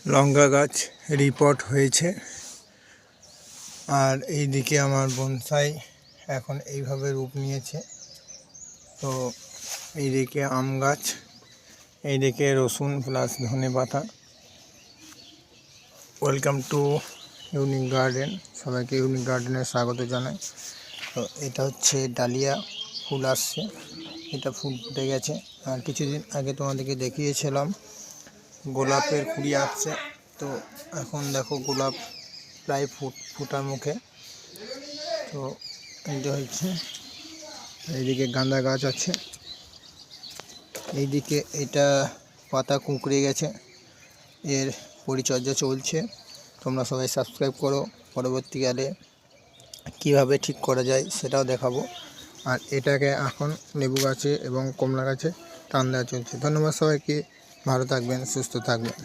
লঙ্কা গাছ রিপোর্ট হয়েছে। আর এইদিকে আমার বনসাই এখন এইভাবে রূপ নিয়েছে। তো এইদিকে আম গাছ, এইদিকে রসুন প্লাস ধনে পাতা। Welcome to unique garden. সবাইকে ইউনিক গার্ডেনে স্বাগত জানাই। তো এটা হচ্ছে ডালিয়া ফুল আসছে, এটা ফুল ফুটে গেছে। আর কিছুদিন আগে তোমাদেরকে দেখিয়েছিলাম গোলাপের কুড়ি আসছে। তো এখন দেখো গোলাপ প্রায় ফুটার মুখে। তো এইটা হচ্ছে, এইদিকে গাঁদা গাছ আছে, এইদিকে এটা পাতা কুঁকড়ে গেছে, এর পরিচর্যা চলছে। তোমরা সবাই সাবস্ক্রাইব করো, পরবর্তীকালে কিভাবে ঠিক করা যায় সেটাও দেখাবো। আর এটাকে এখন লেবু গাছে এবং কমলা গাছে টান দেওয়া চলছে। ধন্যবাদ সবাইকে, ভালো থাকবেন, সুস্থ থাকবেন।